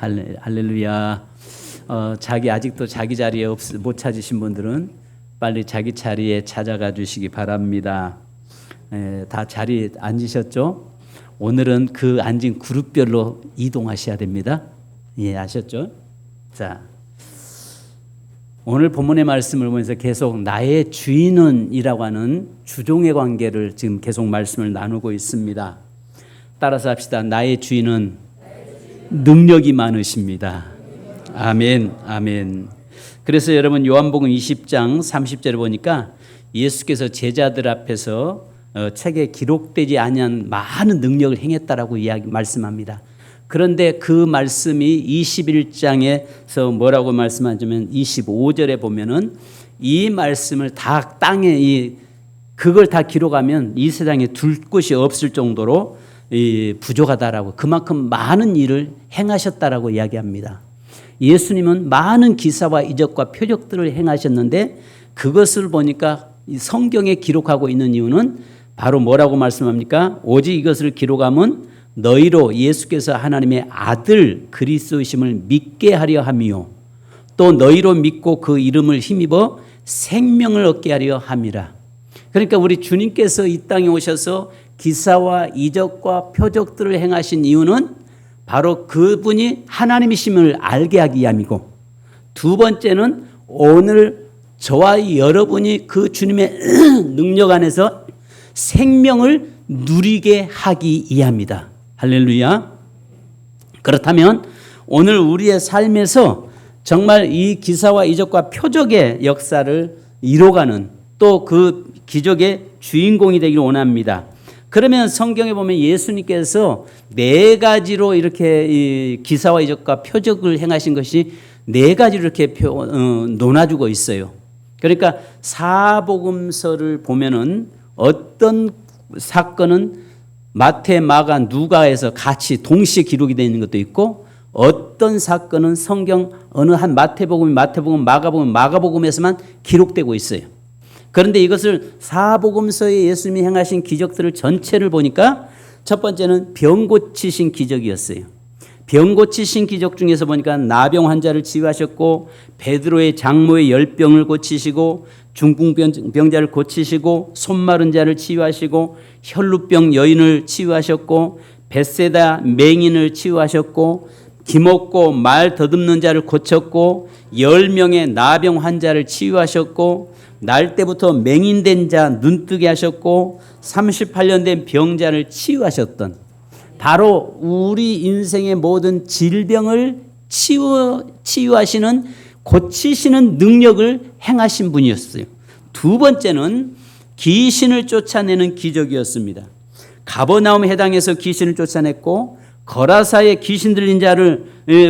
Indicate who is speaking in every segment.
Speaker 1: 할렐루야. 아직도 자기 자리에 못 찾으신 분들은 빨리 자기 자리에 찾아가 주시기 바랍니다. 다 자리에 앉으셨죠? 오늘은 그 앉은 그룹별로 이동하셔야 됩니다. 예, 아셨죠? 자, 오늘 본문의 말씀을 보면서 계속 나의 주인은이라고 하는 주종의 관계를 지금 계속 말씀을 나누고 있습니다. 따라서 합시다. 나의 주인은 능력이 많으십니다. 아멘, 아멘. 그래서 여러분 요한복음 20장 30절에 보니까 예수께서 제자들 앞에서 책에 기록되지 아니한 많은 능력을 행했다라고 말씀합니다. 그런데 그 말씀이 21장에서 뭐라고 말씀하냐면 25절에 보면은 이 말씀을 다 땅에 그걸 다 기록하면 이 세상에 둘 곳이 없을 정도로 부족하다라고, 그만큼 많은 일을 행하셨다라고 이야기합니다. 예수님은 많은 기사와 이적과 표적들을 행하셨는데 그것을 보니까 성경에 기록하고 있는 이유는 바로 뭐라고 말씀합니까? 오직 이것을 기록하면 너희로 예수께서 하나님의 아들 그리스도이심을 믿게 하려 함이요 또 너희로 믿고 그 이름을 힘입어 생명을 얻게 하려 함이라. 그러니까 우리 주님께서 이 땅에 오셔서 기사와 이적과 표적들을 행하신 이유는 바로 그분이 하나님이심을 알게 하기 위함이고, 두 번째는 오늘 저와 여러분이 그 주님의 능력 안에서 생명을 누리게 하기 위함이다. 할렐루야. 그렇다면 오늘 우리의 삶에서 정말 이 기사와 이적과 표적의 역사를 이뤄가는, 또 그 기적의 주인공이 되기를 원합니다. 그러면 성경에 보면 예수님께서 네 가지로 이렇게 이 기사와 이적과 표적을 행하신 것이 네 가지로 이렇게 논해주고 있어요. 그러니까 사복음서를 보면은 어떤 사건은 마태, 마가, 누가에서 같이 동시에 기록이 되어 있는 것도 있고, 어떤 사건은 성경 어느 한 마태복음, 마가복음, 마가복음에서만 기록되고 있어요. 그런데 이것을 사복음서에 예수님이 행하신 기적들을 전체를 보니까 첫 번째는 병 고치신 기적이었어요. 병 고치신 기적 중에서 보니까 나병 환자를 치유하셨고, 베드로의 장모의 열병을 고치시고, 중풍병자를 고치시고, 손 마른 자를 치유하시고, 혈루병 여인을 치유하셨고, 벳세다 맹인을 치유하셨고, 기먹고 말 더듬는 자를 고쳤고, 10명의 나병 환자를 치유하셨고, 날 때부터 맹인된 자 눈뜨게 하셨고, 38년 된 병자를 치유하셨던, 바로 우리 인생의 모든 질병을 치유하시는, 고치시는 능력을 행하신 분이었어요. 두 번째는 귀신을 쫓아내는 기적이었습니다. 가버나움 해당에서 귀신을 쫓아냈고, 거라사에 귀신 들린 자를,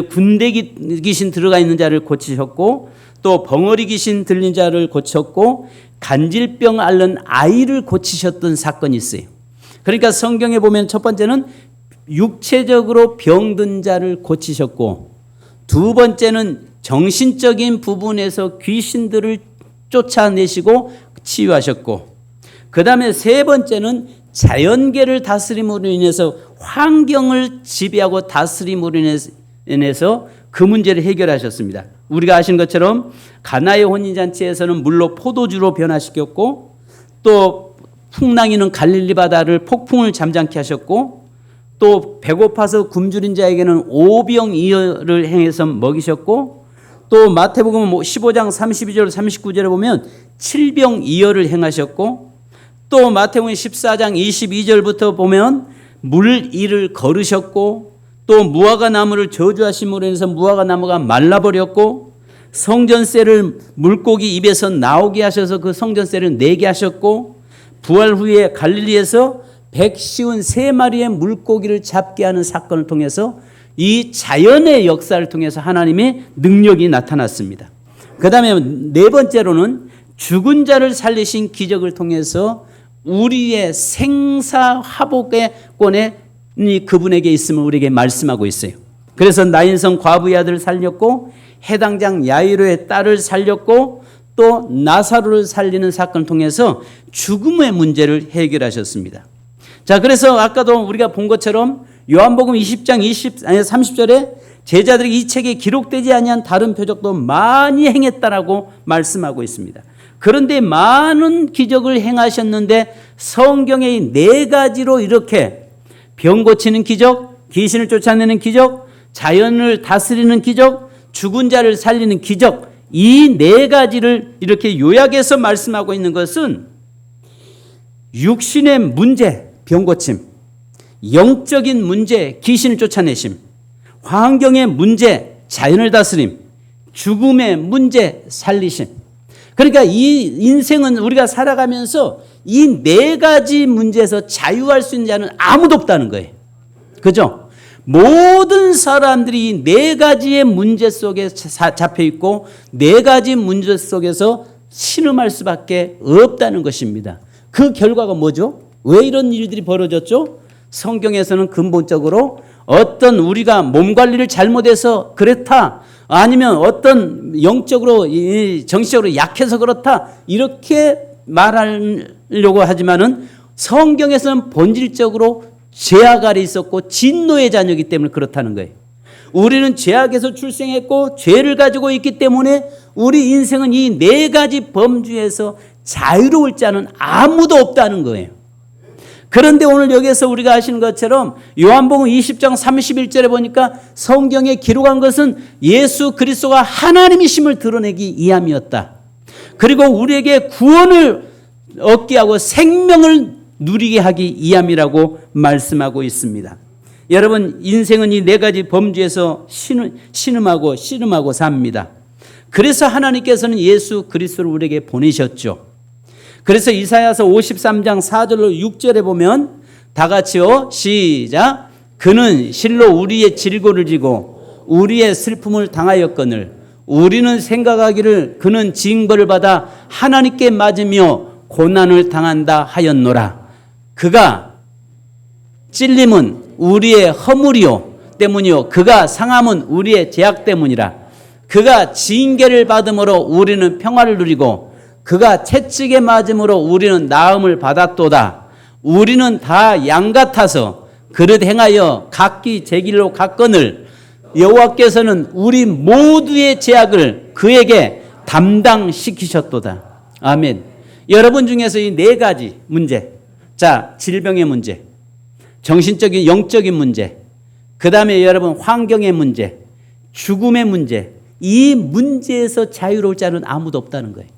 Speaker 1: 군대 귀신 들어가 있는 자를 고치셨고, 또 벙어리 귀신 들린 자를 고쳤고, 간질병 앓는 아이를 고치셨던 사건이 있어요. 그러니까 성경에 보면 첫 번째는 육체적으로 병든 자를 고치셨고, 두 번째는 정신적인 부분에서 귀신들을 쫓아내시고 치유하셨고, 그 다음에 세 번째는 자연계를 다스림으로 인해서, 환경을 지배하고 다스림으로 인해서 그 문제를 해결하셨습니다. 우리가 아시는 것처럼 가나의 혼인잔치에서는 물로 포도주로 변화시켰고, 또 풍랑이는 갈릴리 바다를 폭풍을 잠잠케 하셨고, 또 배고파서 굶주린 자에게는 오병이어를 행해서 먹이셨고, 또 마태복음 15장 32절 39절에 보면 칠병이어를 행하셨고, 또 마태복음 14장 22절부터 보면 물이를 거르셨고, 또 무화과 나무를 저주하심으로 인해서 무화과 나무가 말라버렸고, 성전세를 물고기 입에서 나오게 하셔서 그 성전세를 내게 하셨고, 부활 후에 갈릴리에서 153마리의 물고기를 잡게 하는 사건을 통해서 이 자연의 역사를 통해서 하나님의 능력이 나타났습니다. 그 다음에 네 번째로는 죽은 자를 살리신 기적을 통해서 우리의 생사화복의 권에 그분에게 있음을 우리에게 말씀하고 있어요. 그래서 나인성 과부의 아들을 살렸고, 해당장 야이로의 딸을 살렸고, 또 나사로를 살리는 사건을 통해서 죽음의 문제를 해결하셨습니다. 자, 그래서 아까도 우리가 본 것처럼 요한복음 20장 30절에 제자들이 이 책에 기록되지 아니한 다른 표적도 많이 행했다라고 말씀하고 있습니다. 그런데 많은 기적을 행하셨는데 성경의 네 가지로 이렇게 병 고치는 기적, 귀신을 쫓아내는 기적, 자연을 다스리는 기적, 죽은 자를 살리는 기적, 이 네 가지를 이렇게 요약해서 말씀하고 있는 것은 육신의 문제, 병 고침, 영적인 문제, 귀신을 쫓아내심, 환경의 문제, 자연을 다스림, 죽음의 문제, 살리심. 그러니까 이 인생은 우리가 살아가면서 이 네 가지 문제에서 자유할 수 있는 자는 아무도 없다는 거예요. 그죠? 모든 사람들이 이 네 가지의 문제 속에 잡혀 있고 네 가지 문제 속에서 신음할 수밖에 없다는 것입니다. 그 결과가 뭐죠? 왜 이런 일들이 벌어졌죠? 성경에서는 근본적으로 어떤 우리가 몸 관리를 잘못해서 그렇다, 아니면 어떤 영적으로 정신적으로 약해서 그렇다, 이렇게 말하려고 하지만은 성경에서는 본질적으로 죄악 아래 있었고 진노의 자녀이기 때문에 그렇다는 거예요. 우리는 죄악에서 출생했고 죄를 가지고 있기 때문에 우리 인생은 이 네 가지 범주에서 자유로울 자는 아무도 없다는 거예요. 그런데 오늘 여기에서 우리가 아시는 것처럼 요한복음 20장 31절에 보니까 성경에 기록한 것은 예수 그리스도가 하나님이심을 드러내기 위함이었다. 그리고 우리에게 구원을 얻게 하고 생명을 누리게 하기 위함이라고 말씀하고 있습니다. 여러분, 인생은 이 네 가지 범주에서 신음하고 삽니다. 그래서 하나님께서는 예수 그리스도를 우리에게 보내셨죠. 그래서 이사야서 53장 4절로 6절에 보면 다 같이요, 시작. 그는 실로 우리의 질고를 지고 우리의 슬픔을 당하였거늘 우리는 생각하기를 그는 징벌을 받아 하나님께 맞으며 고난을 당한다 하였노라. 그가 찔림은 우리의 허물이요 때문이요 그가 상함은 우리의 죄악 때문이라. 그가 징계를 받음으로 우리는 평화를 누리고 그가 채찍에 맞음으로 우리는 나음을 받았도다. 우리는 다 양 같아서 그릇 행하여 각기 제 길로 갔거늘 여호와께서는 우리 모두의 죄악을 그에게 담당시키셨도다. 아멘. 여러분 중에서 이 네 가지 문제, 자, 질병의 문제, 정신적인 영적인 문제, 그 다음에 여러분 환경의 문제, 죽음의 문제, 이 문제에서 자유로울 자는 아무도 없다는 거예요.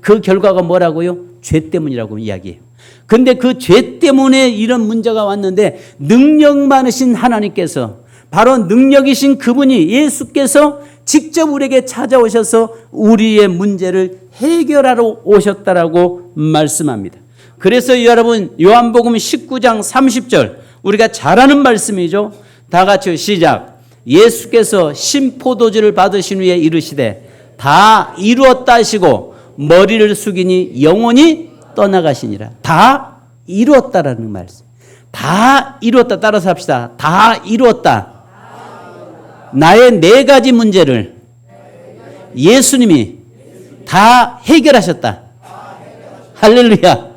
Speaker 1: 그 결과가 뭐라고요? 죄 때문이라고 이야기해요. 근데 그 죄 때문에 이런 문제가 왔는데 능력 많으신 하나님께서, 바로 능력이신 그분이 예수께서 직접 우리에게 찾아오셔서 우리의 문제를 해결하러 오셨다라고 말씀합니다. 그래서 여러분 요한복음 19장 30절 우리가 잘 아는 말씀이죠. 다 같이 시작. 예수께서 신포도주를 받으신 후에 이르시되 다 이루었다 하시고 머리를 숙이니 영원히 떠나가시니라. 다 이루었다라는 말씀. 다 이루었다. 따라서 합시다. 다 이루었다. 나의 네 가지 문제를 예수님이 다 해결하셨다. 할렐루야.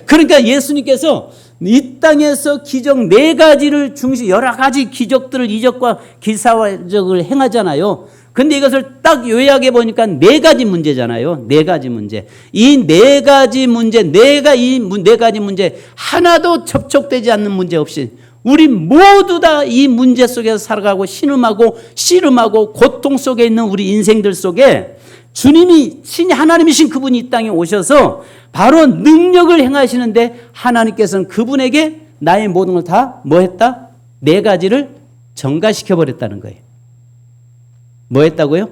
Speaker 1: 그러니까 예수님께서 이 땅에서 기적 네 가지를 중심, 여러 가지 기적들을, 이적과 기사적을 행하잖아요. 근데 이것을 딱 요약해 보니까 네 가지 문제잖아요. 네 가지 문제. 이 네 가지 문제, 내가 이 네 가지 문제 하나도 접촉되지 않는 문제 없이 우리 모두 다 이 문제 속에서 살아가고 신음하고 씨름하고 고통 속에 있는 우리 인생들 속에 주님이 신이 하나님이신 그분이 이 땅에 오셔서 바로 능력을 행하시는데 하나님께서는 그분에게 나의 모든 걸 다 뭐 했다? 네 가지를 전가시켜 버렸다는 거예요. 뭐 했다고요?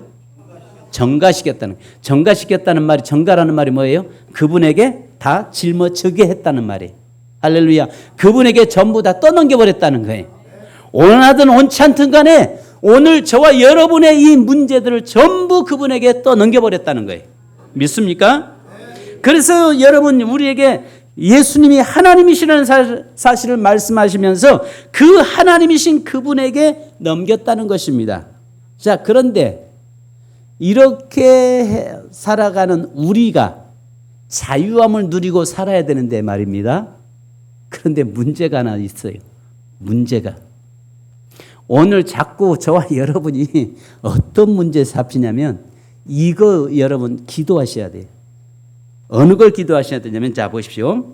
Speaker 1: 전가시켰다는 거예요. 전가시켰다는 말이, 전가라는 말이 뭐예요? 그분에게 다 짊어지게 했다는 말이에요. 할렐루야. 그분에게 전부 다 떠넘겨 버렸다는 거예요. 원하든 원치 않든 간에 오늘 저와 여러분의 이 문제들을 전부 그분에게 떠넘겨 버렸다는 거예요. 믿습니까? 그래서 여러분, 우리에게 예수님이 하나님이시라는 사실을 말씀하시면서 그 하나님이신 그분에게 넘겼다는 것입니다. 자, 그런데 이렇게 살아가는 우리가 자유함을 누리고 살아야 되는데 말입니다. 그런데 문제가 하나 있어요. 문제가. 오늘 자꾸 저와 여러분이 어떤 문제에 잡히냐면 이거 여러분 기도하셔야 돼요. 어느 걸 기도하셔야 되냐면 자 보십시오.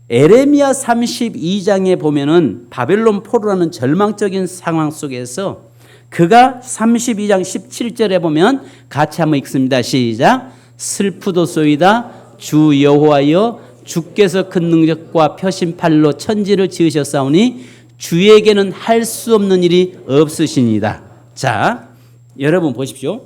Speaker 1: 에레미야 32장에 보면은 바벨론 포로라는 절망적인 상황 속에서 그가 32장 17절에 보면 같이 한번 읽습니다. 시작. 슬프도소이다 주 여호와여 주께서 큰 능력과 펴신 팔로 천지를 지으셨사오니 주에게는 할 수 없는 일이 없으시니이다. 자, 여러분 보십시오.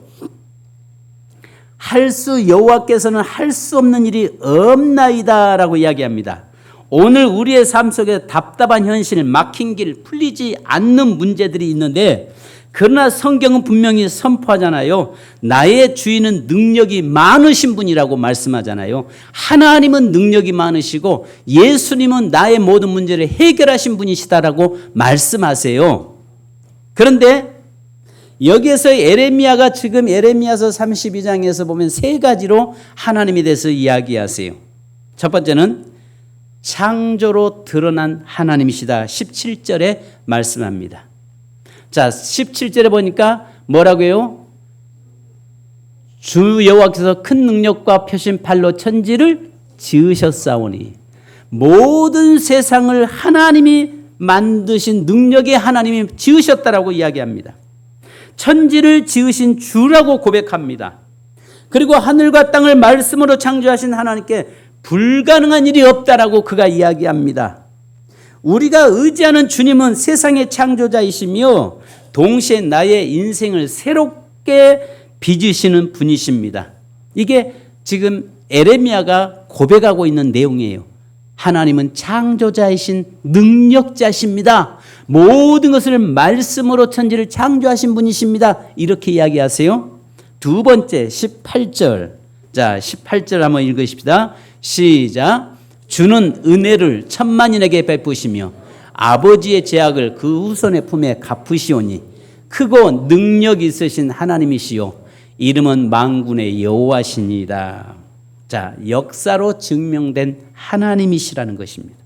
Speaker 1: 여호와께서는 할 수 없는 일이 없나이다라고 이야기합니다. 오늘 우리의 삶 속에 답답한 현실, 막힌 길, 풀리지 않는 문제들이 있는데 그러나 성경은 분명히 선포하잖아요. 나의 주인은 능력이 많으신 분이라고 말씀하잖아요. 하나님은 능력이 많으시고 예수님은 나의 모든 문제를 해결하신 분이시다라고 말씀하세요. 그런데 여기에서 에레미야가 지금 에레미야서 32장에서 보면 세 가지로 하나님에 대해서 이야기하세요. 첫 번째는 창조로 드러난 하나님이시다. 17절에 말씀합니다. 자, 17절에 보니까 뭐라고 해요? 주 여호와께서 큰 능력과 펴신 팔로 천지를 지으셨사오니 모든 세상을 하나님이 만드신 능력의 하나님이 지으셨다라고 이야기합니다. 천지를 지으신 주라고 고백합니다. 그리고 하늘과 땅을 말씀으로 창조하신 하나님께 불가능한 일이 없다라고 그가 이야기합니다. 우리가 의지하는 주님은 세상의 창조자이시며 동시에 나의 인생을 새롭게 빚으시는 분이십니다. 이게 지금 에레미야가 고백하고 있는 내용이에요. 하나님은 창조자이신 능력자십니다. 모든 것을 말씀으로 천지를 창조하신 분이십니다. 이렇게 이야기하세요. 두 번째 18절. 자, 18절 한번 읽으십시다. 시작. 주는 은혜를 천만인에게 베푸시며 아버지의 죄악을 그 후손의 품에 갚으시오니 크고 능력 있으신 하나님이시요 이름은 만군의 여호와시니이다. 자, 역사로 증명된 하나님이시라는 것입니다.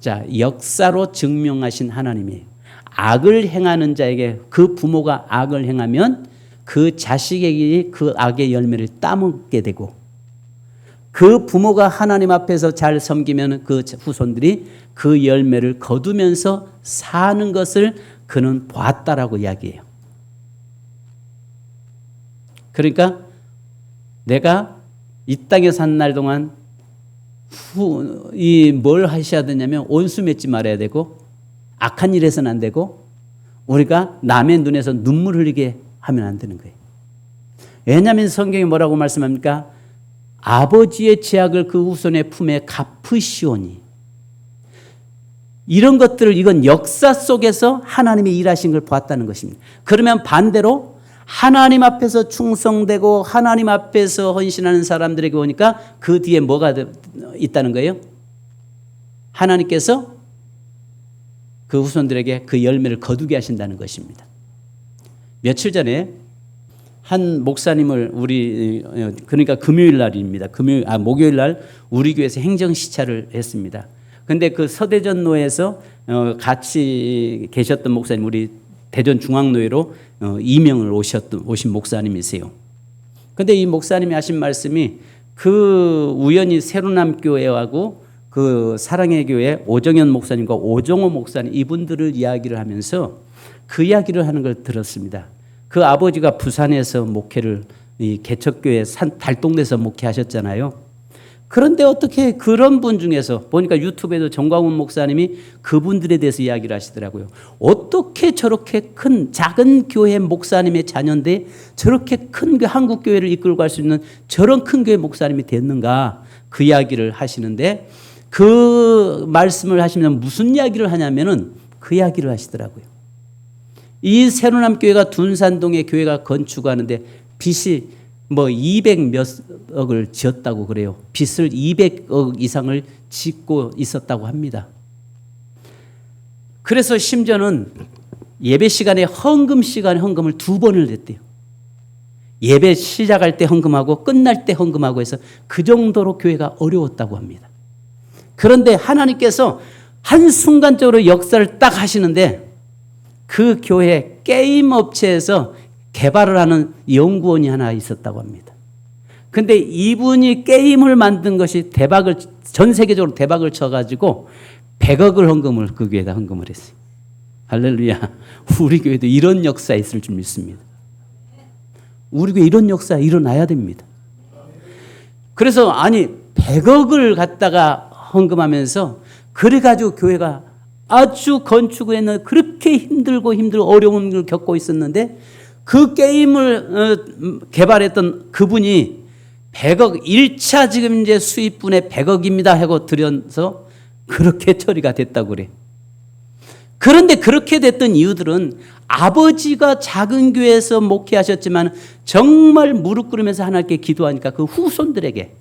Speaker 1: 자, 역사로 증명하신 하나님이에요. 악을 행하는 자에게 그 부모가 악을 행하면 그 자식에게 그 악의 열매를 따먹게 되고 그 부모가 하나님 앞에서 잘 섬기면 그 후손들이 그 열매를 거두면서 사는 것을 그는 보았다라고 이야기해요. 그러니까 내가 이 땅에 산 날 동안 뭘 하셔야 되냐면 온수 맺지 말아야 되고 악한 일 해서는 안 되고 우리가 남의 눈에서 눈물 흘리게 하면 안 되는 거예요. 왜냐하면 성경이 뭐라고 말씀합니까? 아버지의 죄악을 그 후손의 품에 갚으시오니 이런 것들을 이건 역사 속에서 하나님이 일하신 걸 보았다는 것입니다. 그러면 반대로 하나님 앞에서 충성되고 하나님 앞에서 헌신하는 사람들에게 오니까 그 뒤에 뭐가 있다는 거예요? 하나님께서 그 후손들에게 그 열매를 거두게 하신다는 것입니다. 며칠 전에 한 목사님을 그러니까 금요일 날입니다. 목요일 날 우리 교회에서 행정 시찰을 했습니다. 근데 그 서대전로에서 같이 계셨던 목사님, 우리 대전중앙노회로 임명을 오신 목사님이세요. 근데 이 목사님이 하신 말씀이 그 우연히 새로남 교회하고 그 사랑의 교회 오정현 목사님과 오정호 목사님 이분들을 이야기를 하면서 그 이야기를 하는 걸 들었습니다. 그 아버지가 부산에서 목회를 이 개척교회 달동네에서 목회하셨잖아요. 그런데 어떻게 그런 분 중에서 보니까 유튜브에도 정광훈 목사님이 그분들에 대해서 이야기를 하시더라고요. 어떻게 저렇게 큰 작은 교회 목사님의 자녀인데 저렇게 큰 한국 교회를 이끌고 갈 수 있는 저런 큰 교회 목사님이 됐는가 그 이야기를 하시는데 그 말씀을 하시면 무슨 이야기를 하냐면은 그 이야기를 하시더라고요. 이 새로남 교회가 둔산동에 교회가 건축하는데 빚이 200 몇 억을 지었다고 그래요. 빚을 200억 이상을 짓고 있었다고 합니다. 그래서 심지어는 예배 시간에 헌금을 2번을 냈대요. 예배 시작할 때 헌금하고 끝날 때 헌금하고 해서 그 정도로 교회가 어려웠다고 합니다. 그런데 하나님께서 한순간적으로 역사를 딱 하시는데 그 교회 게임 업체에서 개발을 하는 연구원이 하나 있었다고 합니다. 근데 이분이 게임을 만든 것이 전 세계적으로 대박을 쳐가지고 100억을 헌금을 그 교회에다 헌금을 했어요. 할렐루야. 우리 교회도 이런 역사 있을 줄 믿습니다. 우리 교회 이런 역사 일어나야 됩니다. 그래서 100억을 갖다가 헌금하면서 그래가지고 교회가 아주 건축에는 그렇게 힘들고 어려움을 겪고 있었는데 그 게임을 개발했던 그분이 100억 1차 지금 이제 수입분의 100억입니다 하고 들여서 그렇게 처리가 됐다고 그래. 그런데 그렇게 됐던 이유들은 아버지가 작은 교회에서 목회하셨지만 정말 무릎 꿇으면서 하나님께 기도하니까 그 후손들에게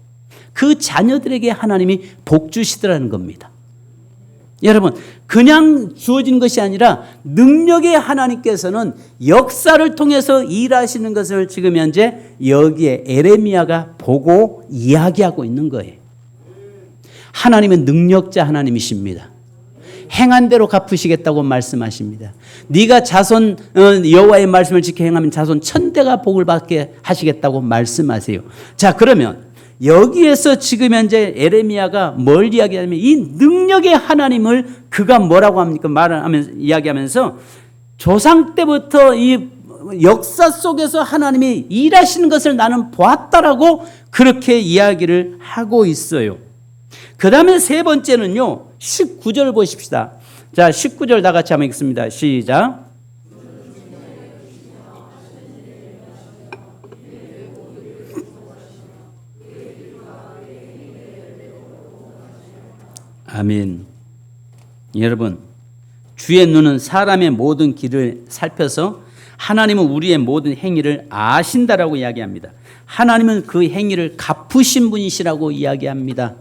Speaker 1: 그 자녀들에게 하나님이 복 주시더라는 겁니다. 여러분, 그냥 주어진 것이 아니라 능력의 하나님께서는 역사를 통해서 일하시는 것을 지금 현재 여기에 에레미야가 보고 이야기하고 있는 거예요. 하나님은 능력자 하나님이십니다. 행한 대로 갚으시겠다고 말씀하십니다. 네가 자손 여호와의 말씀을 지켜 행하면 자손 1000대가 복을 받게 하시겠다고 말씀하세요. 자, 그러면 여기에서 지금 현재 에레미야가 뭘 이야기하냐면 이 능력의 하나님을 그가 뭐라고 합니까? 이야기하면서 조상 때부터 이 역사 속에서 하나님이 일하시는 것을 나는 보았다라고 그렇게 이야기를 하고 있어요. 그 다음에 세 번째는요, 19절 보십시다. 자, 19절 다 같이 한번 읽습니다. 시작. 아멘. 여러분, 주의 눈은 사람의 모든 길을 살펴서 하나님은 우리의 모든 행위를 아신다라고 이야기합니다. 하나님은 그 행위를 갚으신 분이시라고 이야기합니다.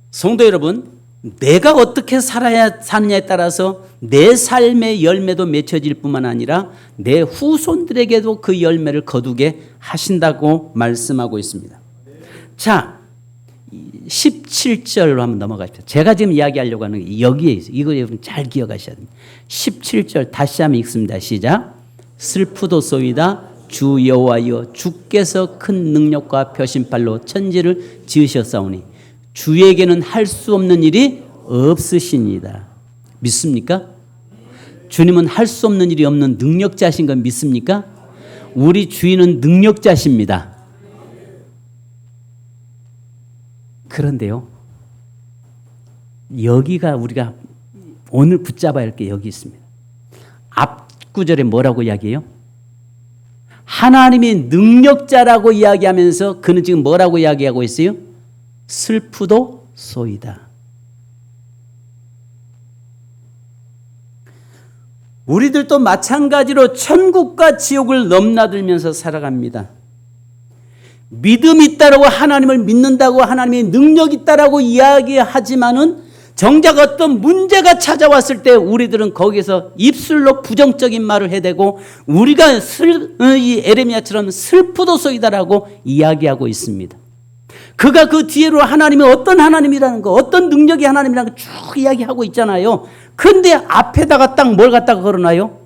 Speaker 1: 성도 여러분, 내가 어떻게 살아야 사느냐에 따라서 내 삶의 열매도 맺혀질 뿐만 아니라 내 후손들에게도 그 열매를 거두게 하신다고 말씀하고 있습니다. 자, 17절로 한번 넘어가십시오. 제가 지금 이야기하려고 하는 게 여기에 있어요. 이거 여러분 잘 기억하셔야 됩니다. 17절 다시 한번 읽습니다. 시작. 슬프도소이다 주 여호와여, 주께서 큰 능력과 표심팔로 천지를 지으셨사오니 주에게는 할 수 없는 일이 없으시니이다. 믿습니까? 주님은 할 수 없는 일이 없는 능력자신 건 믿습니까? 우리 주인은 능력자십니다. 그런데요, 여기가 우리가 오늘 붙잡아야 할 게 여기 있습니다. 앞 구절에 뭐라고 이야기해요? 하나님이 능력자라고 이야기하면서 그는 지금 뭐라고 이야기하고 있어요? 슬프도 소이다. 우리들도 마찬가지로 천국과 지옥을 넘나들면서 살아갑니다. 믿음이 있다라고 하나님을 믿는다고 하나님의 능력이 있다라고 이야기하지만은 정작 어떤 문제가 찾아왔을 때 우리들은 거기서 입술로 부정적인 말을 해대고 우리가 이 에레미야처럼 슬프도소이다라고 이야기하고 있습니다. 그가 그 뒤로 하나님이 어떤 하나님이라는 거, 어떤 능력의 하나님이라는 거 쭉 이야기하고 있잖아요. 그런데 앞에다가 딱 뭘 갖다가 걸어놔요?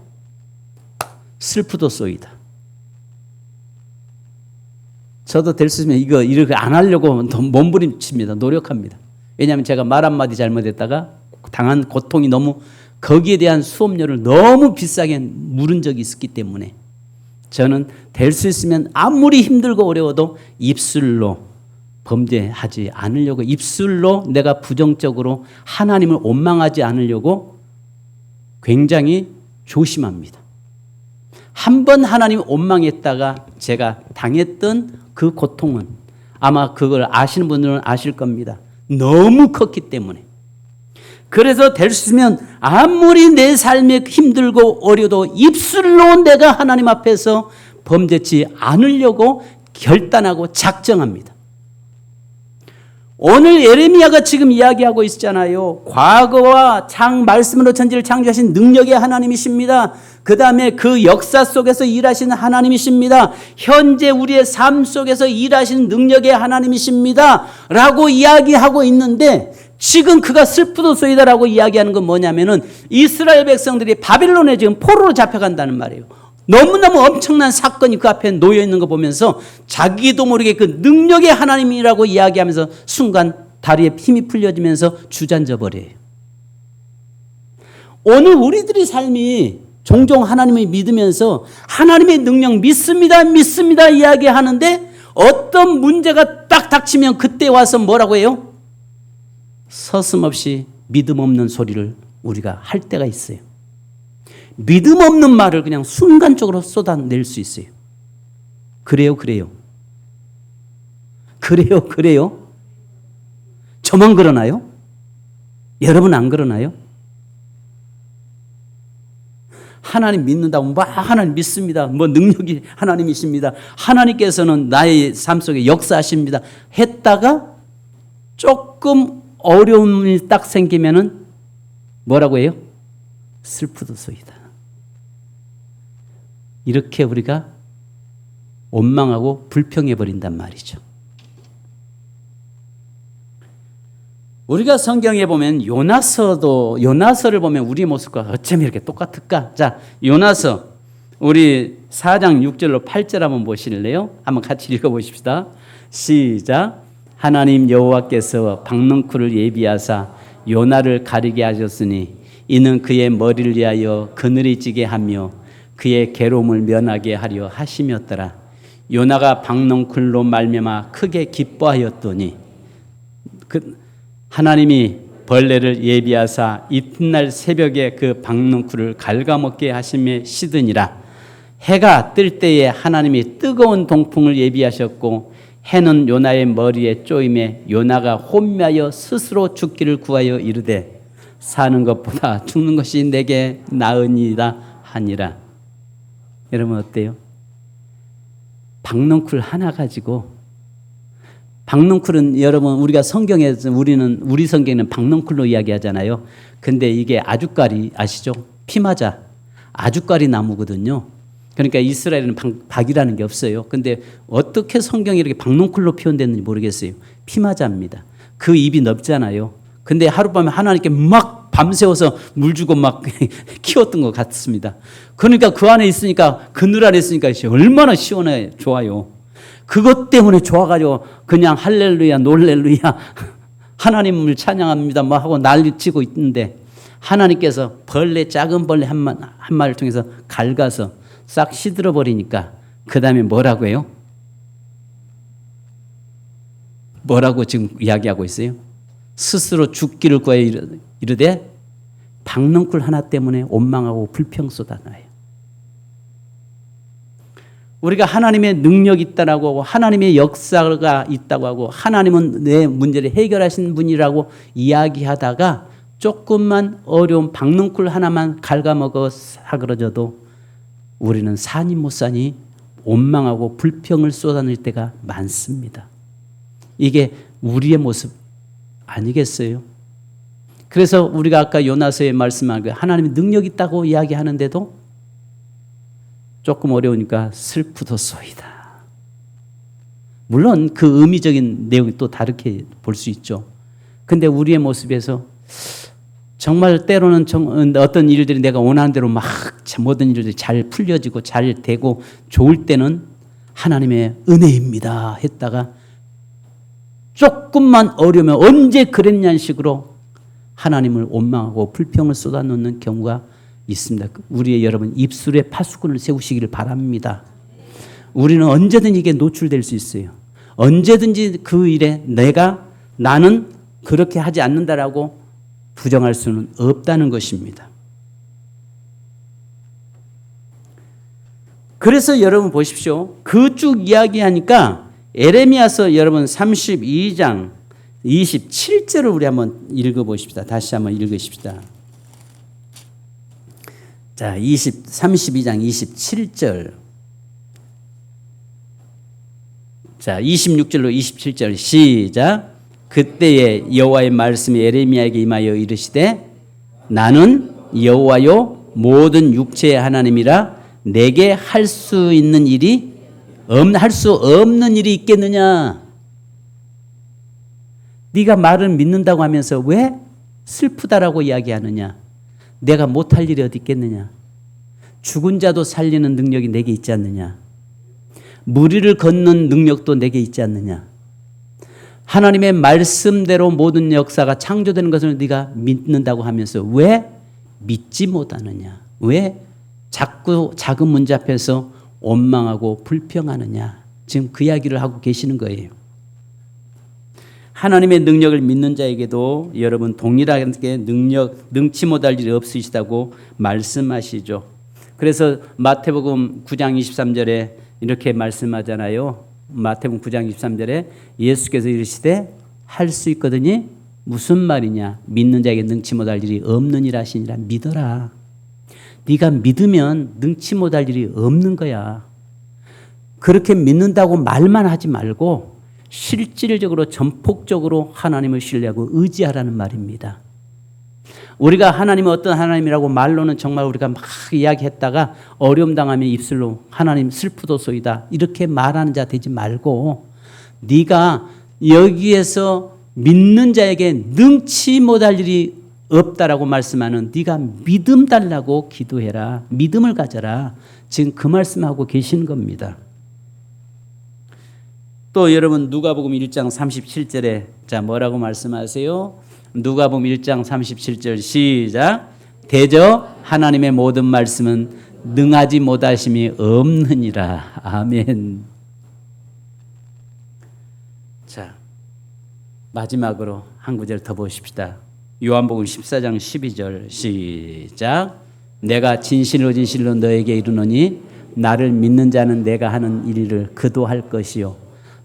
Speaker 1: 슬프도소이다. 저도 될 수 있으면 이거 이렇게 안 하려고 몸부림칩니다. 노력합니다. 왜냐하면 제가 말 한마디 잘못했다가 당한 고통이 너무 거기에 대한 수업료를 너무 비싸게 물은 적이 있었기 때문에 저는 될 수 있으면 아무리 힘들고 어려워도 입술로 범죄하지 않으려고, 입술로 내가 부정적으로 하나님을 원망하지 않으려고 굉장히 조심합니다. 한 번 하나님 원망했다가 제가 당했던 그 고통은 아마 그걸 아시는 분들은 아실 겁니다. 너무 컸기 때문에. 그래서 될 수 있으면 아무리 내 삶에 힘들고 어려도 입술로 내가 하나님 앞에서 범죄치 않으려고 결단하고 작정합니다. 오늘 예레미야가 지금 이야기하고 있잖아요. 과거와 말씀으로 천지를 창조하신 능력의 하나님이십니다. 그 다음에 그 역사 속에서 일하시는 하나님이십니다. 현재 우리의 삶 속에서 일하시는 능력의 하나님이십니다. 라고 이야기하고 있는데 지금 그가 슬프도소이다라고 이야기하는 건 뭐냐면은 이스라엘 백성들이 바빌론에 지금 포로로 잡혀간다는 말이에요. 너무너무 엄청난 사건이 그 앞에 놓여 있는 거 보면서 자기도 모르게 그 능력의 하나님이라고 이야기하면서 순간 다리에 힘이 풀려지면서 주저앉아 버려요. 오늘 우리들의 삶이 종종 하나님을 믿으면서 하나님의 능력 믿습니다, 믿습니다 이야기하는데 어떤 문제가 딱 닥치면 그때 와서 뭐라고 해요? 서슴없이 믿음 없는 소리를 우리가 할 때가 있어요. 믿음 없는 말을 그냥 순간적으로 쏟아낼 수 있어요. 그래요. 저만 그러나요? 여러분 안 그러나요? 하나님 믿는다고 하나님 믿습니다. 능력이 하나님이십니다. 하나님께서는 나의 삶 속에 역사하십니다. 했다가 조금 어려움이 딱 생기면은 뭐라고 해요? 슬프도소이다. 이렇게 우리가 원망하고 불평해 버린단 말이죠. 우리가 성경에 보면 요나서를 보면 우리 모습과 어쩜 이렇게 똑같을까? 자, 요나서 우리 4장 6절로 8절 한번 보실래요? 한번 같이 읽어보십시다. 시작. 하나님 여호와께서 박넝쿨을 예비하사 요나를 가리게 하셨으니 이는 그의 머리를 위하여 그늘이 지게 하며 그의 괴로움을 면하게 하려 하심이었더라. 요나가 박넝쿨로 말미암아 크게 기뻐하였더니 하나님이 벌레를 예비하사 이튿날 새벽에 그 박넝쿨을 갉아먹게 하심에 시드니라. 해가 뜰 때에 하나님이 뜨거운 동풍을 예비하셨고 해는 요나의 머리에 쪼임에 요나가 혼미하여 스스로 죽기를 구하여 이르되 사는 것보다 죽는 것이 내게 나으니이다 하니라. 여러분 어때요? 박넝쿨 하나 가지고 박넝쿨은 여러분 우리가 성경에서 우리 성경에는 박넝쿨로 이야기하잖아요. 근데 이게 아주까리 아시죠? 피마자 아주까리 나무거든요. 그러니까 이스라엘에는 박이라는 게 없어요. 근데 어떻게 성경이 이렇게 박넝쿨로 표현됐는지 모르겠어요. 피마자입니다. 그 입이 넓잖아요. 근데 하룻밤에 하나님께 막 밤새워서 물 주고 막 키웠던 것 같습니다. 그러니까 그 안에 있으니까 그늘 안에 있으니까 얼마나 시원해 좋아요. 그것 때문에 좋아가지고 그냥 할렐루야 놀렐루야 하나님을 찬양합니다 뭐 하고 난리치고 있는데 하나님께서 작은 벌레 한 마리를 통해서 갉아서 싹 시들어 버리니까 그 다음에 뭐라고 해요? 뭐라고 지금 이야기하고 있어요? 스스로 죽기를 구하여 이르되 박넝쿨 하나 때문에 원망하고 불평 쏟아놔요. 우리가 하나님의 능력이 있다고 하고 하나님의 역사가 있다고 하고 하나님은 내 문제를 해결하신 분이라고 이야기하다가 조금만 어려운 박넝쿨 하나만 갉아먹어 사그러져도 우리는 사니 못 사니 원망하고 불평을 쏟아낼 때가 많습니다. 이게 우리의 모습 아니겠어요? 그래서 우리가 아까 요나서에 말씀한 그 하나님의 능력이 있다고 이야기하는데도 조금 어려우니까 슬프도소이다. 물론 그 의미적인 내용이 또 다르게 볼 수 있죠. 근데 우리의 모습에서 정말 때로는 어떤 일들이 내가 원하는 대로 막 모든 일들이 잘 풀려지고 잘 되고 좋을 때는 하나님의 은혜입니다 했다가 조금만 어려우면 언제 그랬냐는 식으로 하나님을 원망하고 불평을 쏟아놓는 경우가 있습니다. 우리의 여러분 입술에 파수꾼을 세우시기를 바랍니다. 우리는 언제든 이게 노출될 수 있어요. 언제든지 그 일에 나는 그렇게 하지 않는다라고 부정할 수는 없다는 것입니다. 그래서 여러분 보십시오. 그 쭉 이야기하니까 에레미야서 여러분 32장 27절을 우리 한번 읽어보십시다. 다시 한번 읽으십시다. 자, 32장 27절. 자, 26절로 27절 시작. 그때에 여호와의 말씀이 에레미야에게 임하여 이르시되 나는 여호와요 모든 육체의 하나님이라 내게 할 수 있는 일이 할 수 없는 일이 있겠느냐. 네가 말을 믿는다고 하면서 왜 슬프다라고 이야기하느냐? 내가 못할 일이 어디 있겠느냐? 죽은 자도 살리는 능력이 내게 있지 않느냐? 무리를 걷는 능력도 내게 있지 않느냐? 하나님의 말씀대로 모든 역사가 창조되는 것을 네가 믿는다고 하면서 왜 믿지 못하느냐? 왜 자꾸 작은 문제 앞에서 원망하고 불평하느냐? 지금 그 이야기를 하고 계시는 거예요. 하나님의 능력을 믿는 자에게도 여러분 동일하게 능치 못할 일이 없으시다고 말씀하시죠. 그래서 마태복음 9장 23절에 이렇게 말씀하잖아요. 마태복음 9장 23절에 예수께서 이르시되 할 수 있거든요. 무슨 말이냐? 믿는 자에게 능치 못할 일이 없느니라 하시니라. 믿어라. 네가 믿으면 능치 못할 일이 없는 거야. 그렇게 믿는다고 말만 하지 말고 실질적으로 전폭적으로 하나님을 신뢰하고 의지하라는 말입니다. 우리가 하나님은 어떤 하나님이라고 말로는 정말 우리가 막 이야기했다가 어려움 당하면 입술로 하나님 슬프도소이다 이렇게 말하는 자 되지 말고 네가 여기에서 믿는 자에게 능치 못할 일이 없다라고 말씀하는 네가 믿음 달라고 기도해라. 믿음을 가져라. 지금 그 말씀하고 계신 겁니다. 또 여러분 누가복음 1장 37절에 자 뭐라고 말씀하세요? 누가복음 1장 37절 시작. 대저 하나님의 모든 말씀은 능하지 못하심이 없느니라. 아멘. 자 마지막으로 한 구절 더 보십시다. 요한복음 14장 12절 시작. 내가 진실로 진실로 너에게 이르노니 나를 믿는 자는 내가 하는 일을 그도 할 것이요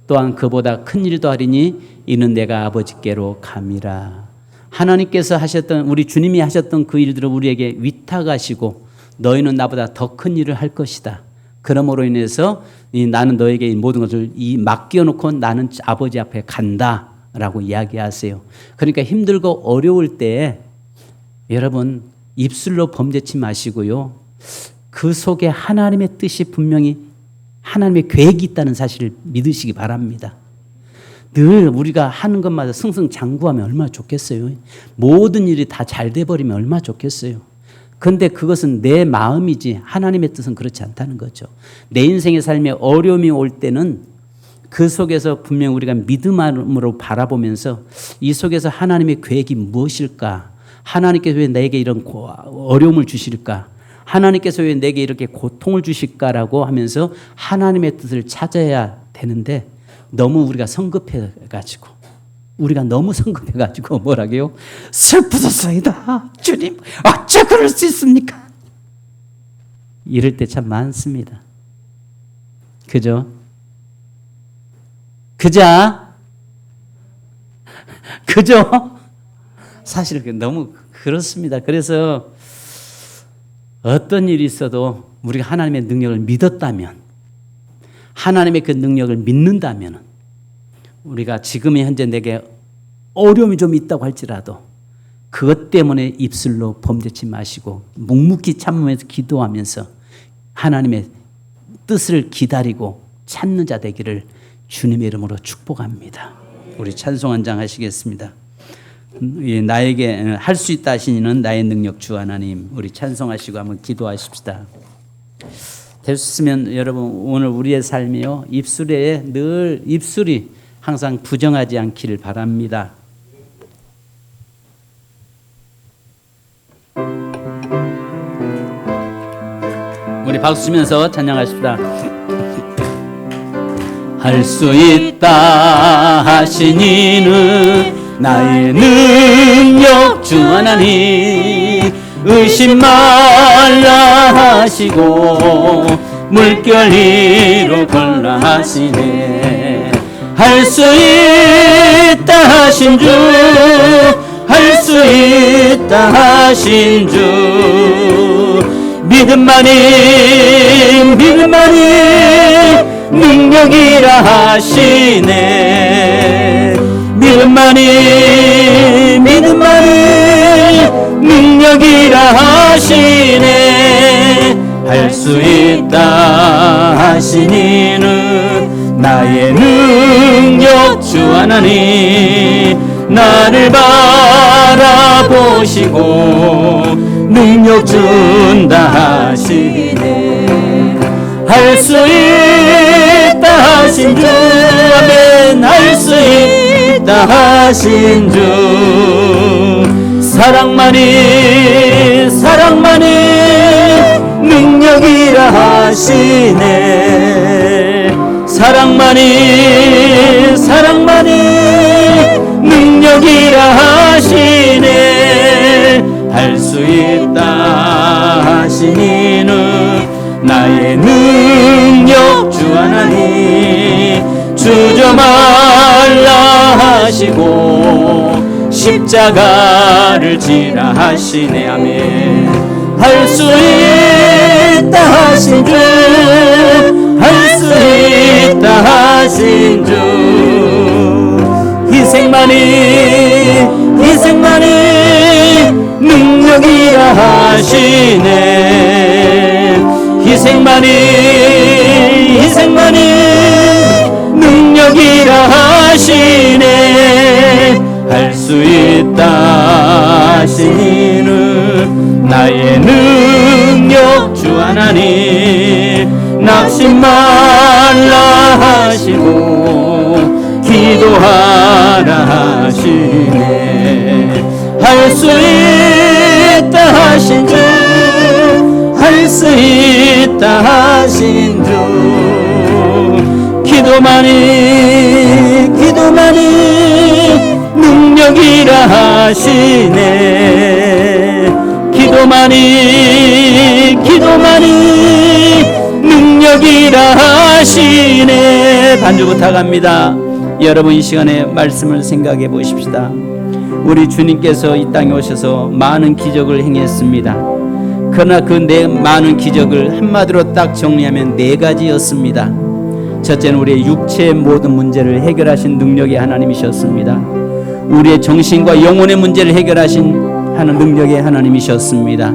Speaker 1: 또한 그보다 큰 일도 하리니 이는 내가 아버지께로 감이라. 하나님께서 하셨던 우리 주님이 하셨던 그 일들을 우리에게 위탁하시고 너희는 나보다 더 큰 일을 할 것이다. 그러므로 인해서 나는 너에게 이 모든 것을 맡겨놓고 나는 아버지 앞에 간다라고 이야기하세요. 그러니까 힘들고 어려울 때 여러분 입술로 범죄치 마시고요. 그 속에 하나님의 뜻이 분명히 하나님의 계획이 있다는 사실을 믿으시기 바랍니다. 늘 우리가 하는 것마다 승승장구하면 얼마나 좋겠어요. 모든 일이 다 잘 돼버리면 얼마나 좋겠어요. 그런데 그것은 내 마음이지 하나님의 뜻은 그렇지 않다는 거죠. 내 인생의 삶에 어려움이 올 때는 그 속에서 분명 우리가 믿음으로 바라보면서 이 속에서 하나님의 계획이 무엇일까? 하나님께서 왜 내게 이런 어려움을 주실까? 하나님께서 왜 내게 이렇게 고통을 주실까라고 하면서 하나님의 뜻을 찾아야 되는데 너무 우리가 성급해가지고 우리가 너무 성급해가지고 뭐라고요? 슬프소서이다. 주님 어째 그럴 수 있습니까? 이럴 때 참 많습니다. 그죠? 그죠? 사실 너무 그렇습니다. 그래서 어떤 일이 있어도 우리가 하나님의 능력을 믿었다면 하나님의 그 능력을 믿는다면 우리가 지금의 현재 내게 어려움이 좀 있다고 할지라도 그것 때문에 입술로 범죄치 마시고 묵묵히 참으면서 기도하면서 하나님의 뜻을 기다리고 찾는 자 되기를 주님의 이름으로 축복합니다. 우리 찬송 한 장 하시겠습니다. 나에게 할 수 있다 하시는 나의 능력 주 하나님, 우리 찬송하시고 한번 기도하십시다. 될 수 있으면 여러분 오늘 우리의 삶이요 입술에 늘 입술이 항상 부정하지 않기를 바랍니다. 우리 박수 치면서 찬양하십시다. 할 수 있다 하시니는 나의 능력 주 하나님, 의심 말라 하시고 물결 위로 걸라 하시네. 할 수 있다 하신 주, 할 수 있다 하신 주, 믿음만이 능력이라 하시네. 믿음만이 능력이라 하시네. 할 수 있다 하시니는 나의 능력 주 하나님, 나를 바라보시고 능력 준다 하시네. 할 수 있다 하신 주, 아멘. 할 수 있다 하신 주, 사랑만이 능력이라 하시네. 사랑만이 능력이라 하시네. 할 수 있다 하시니는 나의 능력 주 하나님, 주저 말라 하시고 십자가를 지라 하시네. 아멘. 할 수 있다 하신 주, 할 수 있다 하신 주, 희생만이 능력이라 하시네. 희생만이 능력이라 하시네. 할 수 있다 하시는 나의 능력 주 하나님, 낙심 말라 하시고 기도하라 하시네. 할 수 있다 하신 주, 할 수 있다 하신 주, 기도만이 능력이라 하시네. 기도만이 능력이라 하시네. 반주 부탁합니다. 여러분, 이 시간에 말씀을 생각해 보십시다. 우리 주님께서 이 땅에 오셔서 많은 기적을 행했습니다. 그러나 그 많은 기적을 한마디로 딱 정리하면 4가지였습니다. 첫째는 우리의 육체의 모든 문제를 해결하신 능력의 하나님이셨습니다. 우리의 정신과 영혼의 문제를 하는 능력의 하나님이셨습니다.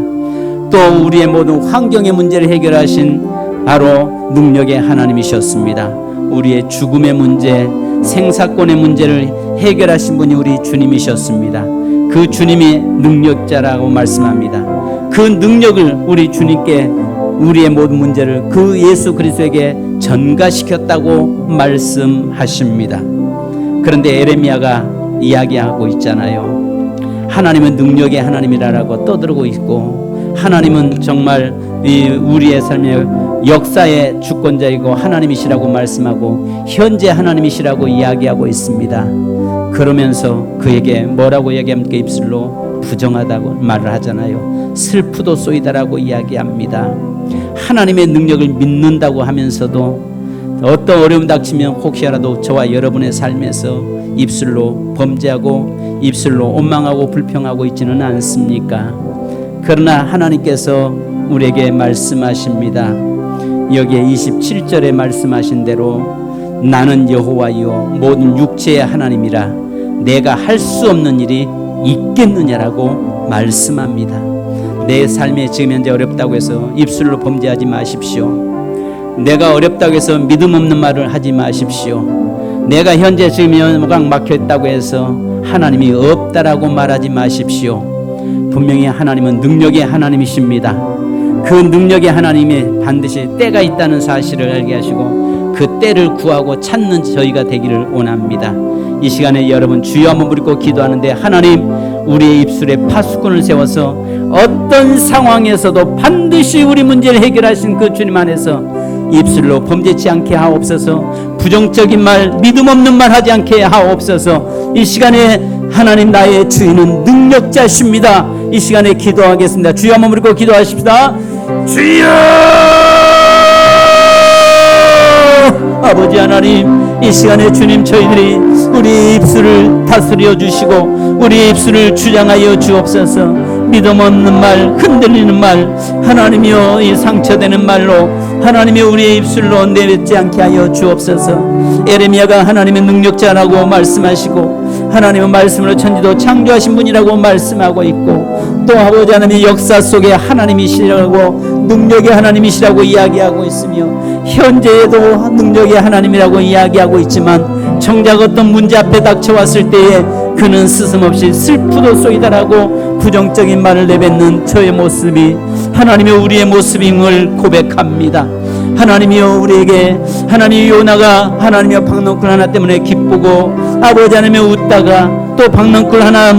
Speaker 1: 또 우리의 모든 환경의 문제를 해결하신 바로 능력의 하나님이셨습니다. 우리의 죽음의 문제, 생사권의 문제를 해결하신 분이 우리 주님이셨습니다. 그 주님이 능력자라고 말씀합니다. 그 능력을 우리 주님께, 우리의 모든 문제를 그 예수 그리스도에게 전가시켰다고 말씀하십니다. 그런데 에레미야가 이야기하고 있잖아요. 하나님은 능력의 하나님이라고 떠들고 있고, 하나님은 정말 우리의 삶의 역사의 주권자이고 하나님이시라고 말씀하고 현재 하나님이시라고 이야기하고 있습니다. 그러면서 그에게 뭐라고 이야기합니까? 입술로 부정하다고 말을 하잖아요. 슬프도소이다라고 이야기합니다. 하나님의 능력을 믿는다고 하면서도 어떤 어려움 닥치면 혹시라도 저와 여러분의 삶에서 입술로 범죄하고 입술로 원망하고 불평하고 있지는 않습니까? 그러나 하나님께서 우리에게 말씀하십니다. 여기에 27절에 말씀하신 대로 나는 여호와여 모든 육체의 하나님이라 내가 할 수 없는 일이 있겠느냐라고 말씀합니다. 내 삶에 지금 현재 어렵다고 해서 입술로 범죄하지 마십시오. 내가 어렵다고 해서 믿음 없는 말을 하지 마십시오. 내가 현재 지금 영광 막혀있다고 해서 하나님이 없다라고 말하지 마십시오. 분명히 하나님은 능력의 하나님이십니다. 그 능력의 하나님이 반드시 때가 있다는 사실을 알게 하시고 그 때를 구하고 찾는 저희가 되기를 원합니다. 이 시간에 여러분 주여 한번 부르고 기도하는데, 하나님 우리의 입술에 파수꾼을 세워서 어떤 상황에서도 반드시 우리 문제를 해결하신 그 주님 안에서 입술로 범죄치 않게 하옵소서. 부정적인 말, 믿음 없는 말 하지 않게 하옵소서. 이 시간에 하나님 나의 주인은 능력자십니다. 이 시간에 기도하겠습니다. 주여 한번 부르고 기도하십시다. 주여! 아버지 하나님, 이 시간에 주님 저희들이 우리 입술을 다스려 주시고 우리 입술을 주장하여 주옵소서. 믿음 없는 말, 흔들리는 말, 하나님이여 이 상처되는 말로 하나님이 우리의 입술로 내뱉지 않게 하여 주옵소서. 에레미야가 하나님의 능력자라고 말씀하시고 하나님은 말씀으로 천지도 창조하신 분이라고 말씀하고 있고, 또 아버지 하나님의 역사 속에 하나님이시라고, 능력의 하나님이시라고 이야기하고 있으며, 현재에도 능력의 하나님이라고 이야기하고 있지만 정작 어떤 문제 앞에 닥쳐왔을 때에 그는 스스럼없이 슬프도소이다라고 부정적인 말을 내뱉는 저의 모습이 하나님의 우리의 모습임을 고백합니다. 하나님이여, 우리에게 하나님 요나가 하나님의 박넝쿨 하나 때문에 기쁘고 아버지 하나님의 웃다가 또 박넝쿨 하나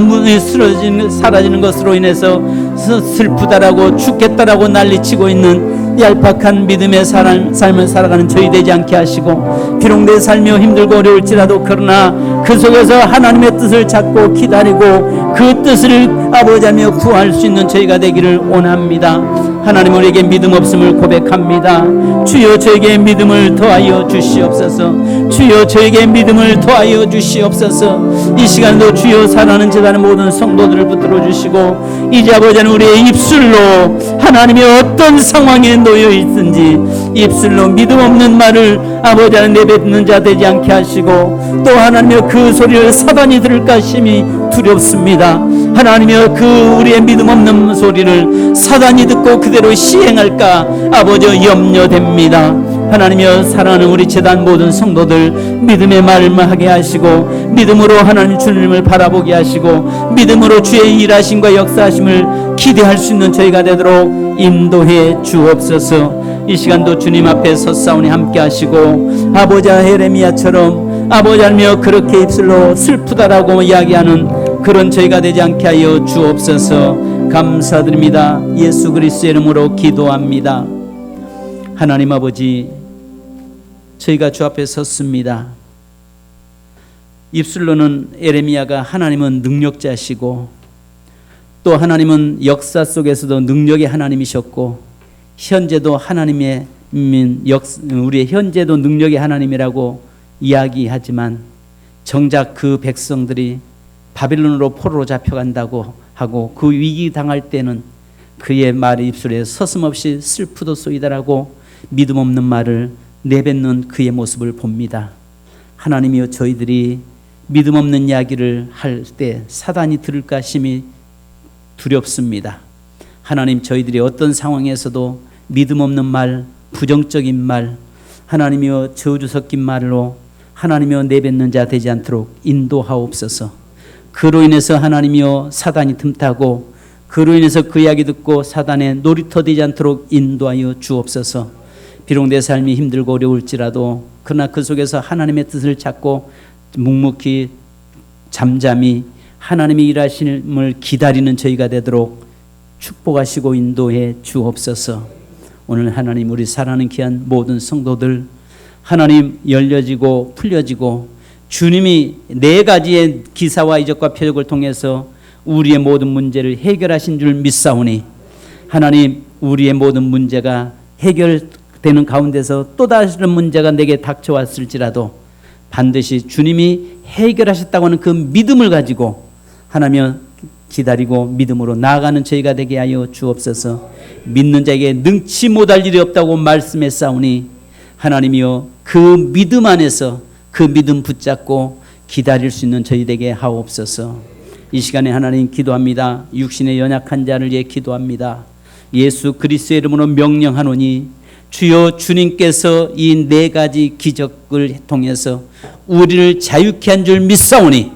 Speaker 1: 사라지는 것으로 인해서 슬프다라고 죽겠다라고 난리치고 있는 얄팍한 믿음의 삶을 살아가는 저희 되지 않게 하시고, 비록 내 삶이 힘들고 어려울지라도 그러나 그 속에서 하나님의 뜻을 찾고 기다리고 그 뜻을 아버지 하며 구할 수 있는 저희가 되기를 원합니다. 하나님, 우리에게 믿음 없음을 고백합니다. 주여, 저에게 믿음을 더하여 주시옵소서. 주여, 저에게 믿음을 더하여 주시옵소서. 이 시간도 주여, 살아나는 재단의 모든 성도들을 붙들어 주시고, 이제 아버지 하나님, 우리의 입술로 하나님의 어떤 상황에 놓여 있든지 입술로 믿음 없는 말을 아버지 하나님 내뱉는 자 되지 않게 하시고, 또 하나님의 그 소리를 사단이 들을까 심히 두렵습니다. 하나님이여, 그 우리의 믿음 없는 소리를 사단이 듣고 그대로 시행할까 아버지 염려됩니다. 하나님이여, 사랑하는 우리 재단 모든 성도들 믿음의 말을 하게 하시고, 믿음으로 하나님 주님을 바라보게 하시고, 믿음으로 주의 일하심과 역사하심을 기대할 수 있는 저희가 되도록 인도해 주옵소서. 이 시간도 주님 앞에 섰사오니 함께 하시고, 아버지 예레미야처럼 아버지 하나님이여, 그렇게 입술로 슬프다라고 이야기하는 그런 저희가 되지 않게 하여 주옵소서. 감사드립니다. 예수 그리스도의 이름으로 기도합니다. 하나님 아버지, 저희가 주 앞에 섰습니다. 입술로는 예레미야가 하나님은 능력자시고, 또 하나님은 역사 속에서도 능력의 하나님이셨고, 현재도 하나님의 우리의 현재도 능력의 하나님이라고 이야기하지만, 정작 그 백성들이 바빌론으로 포로로 잡혀간다고 하고 그 위기 당할 때는 그의 말의 입술에 서슴없이 슬프도소이다라고 믿음 없는 말을 내뱉는 그의 모습을 봅니다. 하나님이여, 저희들이 믿음 없는 이야기를 할 때 사단이 들을까 심히 두렵습니다. 하나님, 저희들이 어떤 상황에서도 믿음 없는 말, 부정적인 말, 하나님이여 저주 섞인 말로 하나님이여 내뱉는 자 되지 않도록 인도하옵소서. 그로 인해서 하나님이여 사단이 틈타고, 그로 인해서 그 이야기 듣고 사단의 놀이터 되지 않도록 인도하여 주옵소서. 비록 내 삶이 힘들고 어려울지라도 그러나 그 속에서 하나님의 뜻을 찾고 묵묵히 잠잠히 하나님의 일하심을 기다리는 저희가 되도록 축복하시고 인도해 주옵소서. 오늘 하나님, 우리 사랑하는 귀한 모든 성도들 하나님 열려지고 풀려지고, 주님이 네 가지의 기사와 이적과 표적을 통해서 우리의 모든 문제를 해결하신 줄 믿사오니, 하나님, 우리의 모든 문제가 해결되는 가운데서 또 다른 문제가 내게 닥쳐왔을지라도 반드시 주님이 해결하셨다고 하는 그 믿음을 가지고 하나님 기다리고 믿음으로 나아가는 저희가 되게 하여 주옵소서. 믿는 자에게 능치 못할 일이 없다고 말씀했사오니, 하나님이여, 그 믿음 안에서 그 믿음 붙잡고 기다릴 수 있는 저희 되게 하옵소서. 이 시간에 하나님 기도합니다. 육신의 연약한 자를 위해 기도합니다. 예수 그리스도의 이름으로 명령하노니, 주여, 주님께서 이 네 가지 기적을 통해서 우리를 자유케 한 줄 믿사오니,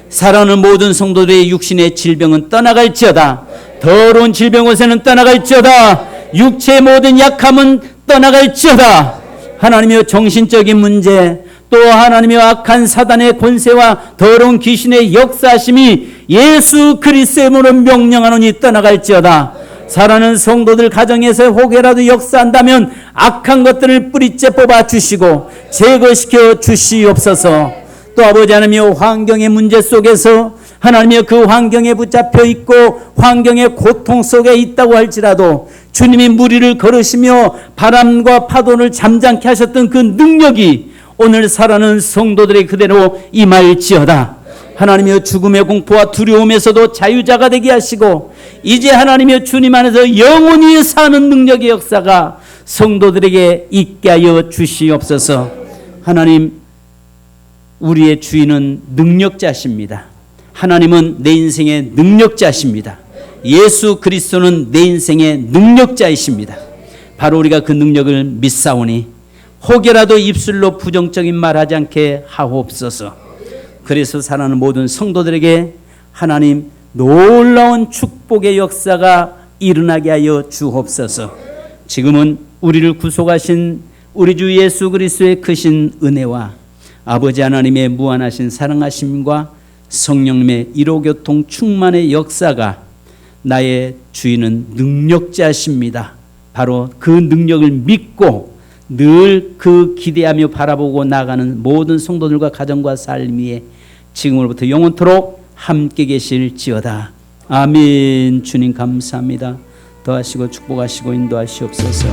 Speaker 1: 사랑하는 모든 성도들의 육신의 질병은 떠나갈지어다. 더러운 질병 옷에는 떠나갈지어다. 육체의 모든 약함은 떠나갈지어다. 하나님이여, 정신적인 문제, 또 하나님의 악한 사단의 권세와 더러운 귀신의 역사심이 예수 그리스도의 이름으로 명령하노니 떠나갈지어다. 사랑하는 성도들 가정에서 혹여라도 역사한다면 악한 것들을 뿌리째 뽑아 주시고 제거시켜 주시옵소서. 또 아버지 하나님의 환경의 문제 속에서 하나님의 그 환경에 붙잡혀 있고 환경의 고통 속에 있다고 할지라도 주님이 무리를 걸으시며 바람과 파도를 잠잠케 하셨던 그 능력이 오늘 살아는 성도들의 그대로 임할지어다. 하나님이여, 죽음의 공포와 두려움에서도 자유자가 되게 하시고, 이제 하나님이여 주님 안에서 영원히 사는 능력의 역사가 성도들에게 있게 하여 주시옵소서. 하나님, 우리의 주인은 능력자십니다. 하나님은 내 인생의 능력자십니다. 예수 그리스도는 내 인생의 능력자이십니다. 바로 우리가 그 능력을 믿사오니 혹여라도 입술로 부정적인 말하지 않게 하옵소서. 그래서 사랑하는 모든 성도들에게 하나님 놀라운 축복의 역사가 일어나게 하여 주옵소서. 지금은 우리를 구속하신 우리 주 예수 그리스도의 크신 은혜와 아버지 하나님의 무한하신 사랑하심과 성령님의 일호교통 충만의 역사가 나의 주인은 능력자십니다. 바로 그 능력을 믿고 늘 그 기대하며 바라보고 나가는 모든 성도들과 가정과 삶 위에 지금으로부터 영원토록 함께 계실지어다. 아멘. 주님 감사합니다. 더하시고 축복하시고 인도하시옵소서.